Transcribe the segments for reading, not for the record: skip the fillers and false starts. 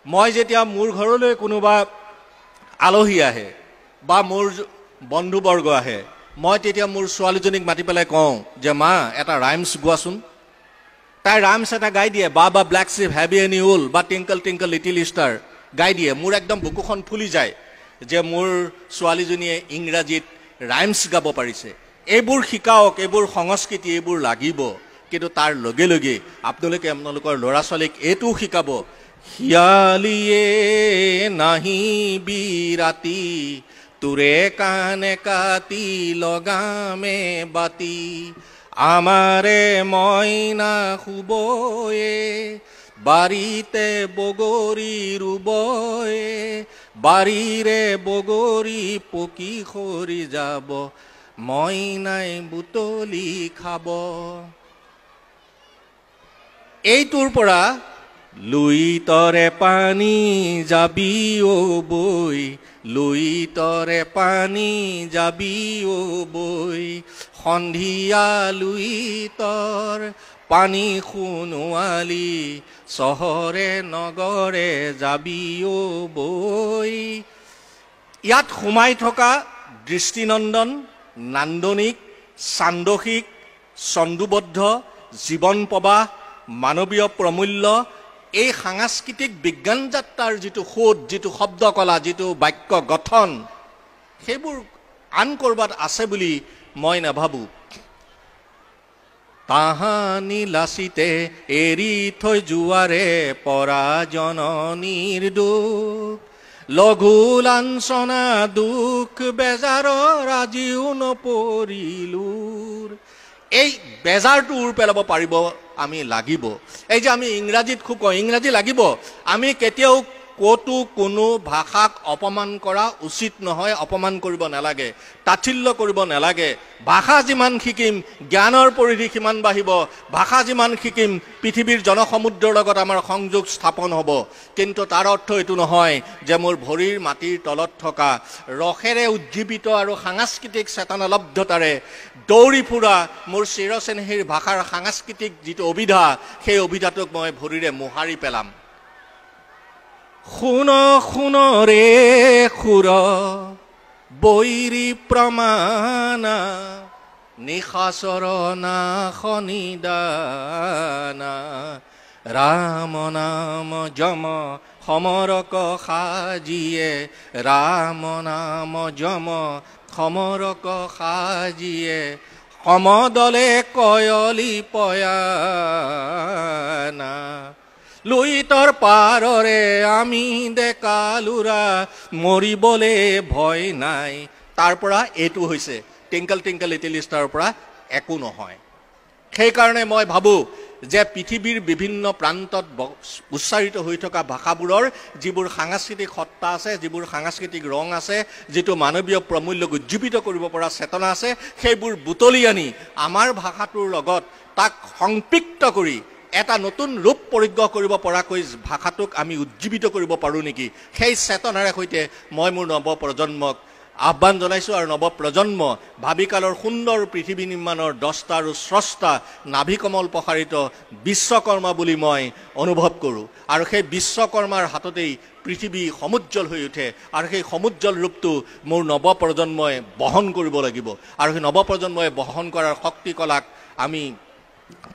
মই যেতিয়া মোৰ ঘৰলৈ কোনোবা আলহী আহে বা মোৰ বন্ধুবৰ্গ আহে, মই তেতিয়া মোৰ ছোৱালীজনীক মাতি পেলাই কওঁ যে মা এটা ৰাইমছ গোৱাচোন। তাই ৰাইমছ এটা গাই দিয়ে, বা black sheep, have any wool বা টিংকল টিংকল লিটিল ষ্টাৰ গাই দিয়ে। মোৰ একদম বুকুখন ফুলি যায় যে মোৰ ছোৱালীজনীয়ে ইংৰাজীত ৰাইমছ গাব পাৰিছে। এইবোৰ শিকাওক, এইবোৰ সংস্কৃতি, এইবোৰ লাগিব। কিন্তু তাৰ লগে লগে আপোনালোকৰ ল'ৰা ছোৱালীক এইটোও শিকাব, শিয়ালিয়ে নাহিবি ৰাতি, তোৰে কাণে কাটি লগামে বাতি, আমাৰে মইনা শুবয়ে, বাৰীতে বগৰী ৰুবয়ে, বাৰীৰে বগৰী পকি সৰি যাব, মইনাই বুটলি খাব। এইটোৰ পৰা লুইতৰে পানী যাবি অ বৈ, লুইতৰে পানী যাবি অ বৈ, সন্ধিয়া লুইতৰ পানী সোণোৱালি, চহৰে নগৰে যাবি অ বৈ। ইয়াত সোমাই থকা দৃষ্টিনন্দন, নান্দনিক, ছান্দসিক, ছন্দোবদ্ধ, জীৱন প্ৰবাহ, মানৱীয় প্ৰমূল্য, এই সাংস্কৃতিক বিজ্ঞান যাত্ৰাৰ যিটো সোধ, যিটো শব্দকলা, যিটো বাক্য গঠন, সেইবোৰ আন ক'ৰবাত আছে বুলি মই নাভাবোঁ। তাহানি লাচিতে এৰি থৈ যোৱাৰে পৰা জননীৰ দুখ, লঘু লাঞ্চনা দুখ বেজাৰৰ আজিও নপৰিলোৰ। এই বেজাৰটো উৰ পেলাব পাৰিব আমি লাগিব। এই যে আমি ইংৰাজীত খুব কওঁ, ইংৰাজী লাগিব। আমি কেতিয়াও ক'তো কোনো ভাষাক অপমান কৰা উচিত নহয়, অপমান কৰিব নালাগে, তাচ্ছিল্য কৰিব নালাগে। ভাষা যিমান শিকিম জ্ঞানৰ পৰিধি সিমান বাঢ়িব। ভাষা যিমান শিকিম পৃথিৱীৰ জনসমুদ্ৰৰ লগত আমাৰ সংযোগ স্থাপন হ'ব। কিন্তু তাৰ অৰ্থ এইটো নহয় যে মোৰ ভৰিৰ মাটিৰ তলত থকা ৰসেৰে উজ্জীৱিত আৰু সাংস্কৃতিক চেতনালব্ধতাৰে দৌৰি ফুৰা মোৰ চিৰচেনেহীৰ ভাষাৰ সাংস্কৃতিক যিটো অভিধা, সেই অভিধাটোক মই ভৰিৰে মোহাৰি পেলাম। শুন শুনৰে সুৰ বৈৰী প্ৰমাণা, নিশাচৰ নাশনিদানা, ৰাম নাম যম সমৰক সাজিয়ে, ৰাম নাম যম সমৰক সাজিয়ে, সমদলে কয়লি পয়ানা, লুইতৰ পাৰৰে আমি ডেকালুৰা, মৰিবলে ভয় নাই। তাৰ পৰা এইটো হৈছে টিংকল টিংকল লিটিল ষ্টাৰৰ পৰা একো নহয়। সেইকাৰণে মই ভাবোঁ যে পৃথিৱীৰ বিভিন্ন প্ৰান্তত উচ্চাৰিত হৈ থকা ভাষাবোৰৰ যিবোৰ সাংস্কৃতিক সত্তা আছে, যিবোৰ সাংস্কৃতিক ৰং আছে, যিটো মানৱীয় প্ৰমূল্যক উজ্জীৱিত কৰিব পৰা চেতনা আছে, সেইবোৰ বুটলি আনি আমাৰ ভাষাটোৰ লগত তাক সংপৃক্ত কৰি এটা নতুন ৰূপ পৰিগ্ৰহ কৰিব পৰাকৈ ভাষাটোক আমি উজ্জীৱিত কৰিব পাৰোঁ নেকি, সেই চেতনাৰে সৈতে মই মোৰ নৱপ্ৰজন্মক আহ্বান জনাইছোঁ। আৰু নৱপ্ৰজন্ম ভাবিকালৰ সুন্দৰ পৃথিৱী নিৰ্মাণৰ দ্ৰষ্টা আৰু স্ৰষ্টা, নাভিকমল প্ৰসাৰিত বিশ্বকৰ্মা বুলি মই অনুভৱ কৰোঁ। আৰু সেই বিশ্বকৰ্মাৰ হাততেই পৃথিৱী সমুজ্জ্বল হৈ উঠে। আৰু সেই সমুজ্জ্বল ৰূপটো মোৰ নৱপ্ৰজন্মই বহন কৰিব লাগিব। আৰু সেই নৱপ্ৰজন্মই বহন কৰাৰ শক্তি কলাক আমি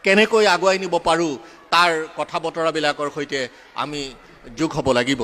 কেনেকৈ আগুৱাই নিব পাৰোঁ, তাৰ কথা বতৰাবিলাকৰ সৈতে আমি যোগ হ'ব লাগিব।